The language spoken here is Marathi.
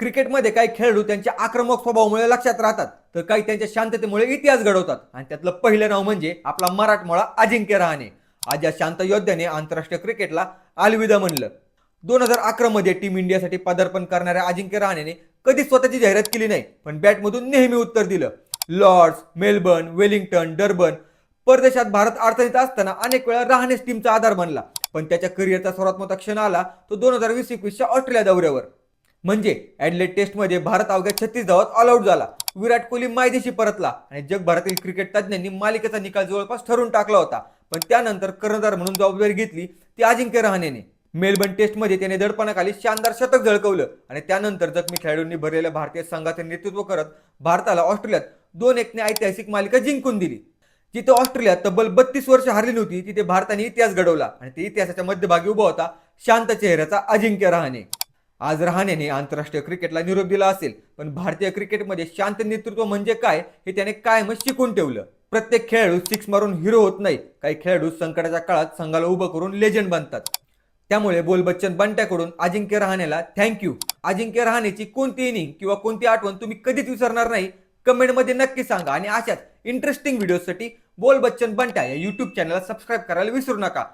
क्रिकेटमध्ये काही खेळाडू त्यांच्या आक्रमक स्वभावामुळे लक्षात राहतात, तर काही त्यांच्या शांततेमुळे इतिहास घडवतात. आणि त्यातलं पहिलं नाव म्हणजे आपला मराठमोळा अजिंक्य रहाणे. आज या शांत योद्ध्याने आंतरराष्ट्रीय क्रिकेटला अलविदा म्हणलं. 2011 मध्ये टीम इंडियासाठी पदार्पण करणाऱ्या अजिंक्य रहाणेने कधी स्वतःची जाहिरात केली नाही, पण बॅटमधून नेहमी उत्तर दिलं. लॉर्ड्स, मेलबर्न, वेलिंग्टन, डर्बन, परदेशात भारत अडचणीत असताना अनेक वेळा रहाणेच टीमचा आधार बनला. पण त्याच्या करिअरचा सर्वात मोठा क्षण आला तो 2020-21च्या ऑस्ट्रेलिया दौऱ्यावर. म्हणजे ॲडलेड टेस्टमध्ये भारत अवघ्या 36 धावात ऑल आऊट झाला. विराट कोहली मायदेशी परतला आणि जगभरातील क्रिकेट तज्ज्ञांनी मालिकेचा निकाल जवळपास ठरवून टाकला होता. पण त्यानंतर कर्णधार म्हणून जबाबदारी घेतली ती अजिंक्य रहाणेने. मेलबर्न टेस्टमध्ये त्याने दडपणाखाली शानदार शतक झळकवलं आणि त्यानंतर जखमी खेळाडूंनी भरलेल्या भारतीय संघाचे नेतृत्व करत भारताला ऑस्ट्रेलियात 2-1 ने ऐतिहासिक मालिका जिंकून दिली. जिथे ऑस्ट्रेलिया तब्बल 32 वर्ष हरली नव्हती, तिथे भारताने इतिहास घडवला आणि ते इतिहासाच्या मध्यभागी उभा होता शांत चेहऱ्याचा अजिंक्य रहाणे. आज रहाणेने आंतरराष्ट्रीय क्रिकेटला निरोप दिला असेल, पण भारतीय क्रिकेटमध्ये शांत नेतृत्व म्हणजे काय हे त्याने कायमच शिकून ठेवलं. प्रत्येक खेळाडू सिक्स मारून हिरो होत नाही. काही खेळाडू संकटाच्या काळात संघाला उभं करून लेजंड बनतात. त्यामुळे बोल बच्चन बंट्याकडून अजिंक्य रहाणेला थँक्यू. अजिंक्य रहाणेची कोणती इनिंग किंवा कोणती आठवण तुम्ही कधीच विसरणार नाही, कमेंटमध्ये नक्की सांगा. आणि अशाच इंटरेस्टिंग व्हिडिओसाठी बोल बच्चन बंट्या या यूट्यूब चॅनलला सबस्क्राईब करायला विसरू नका.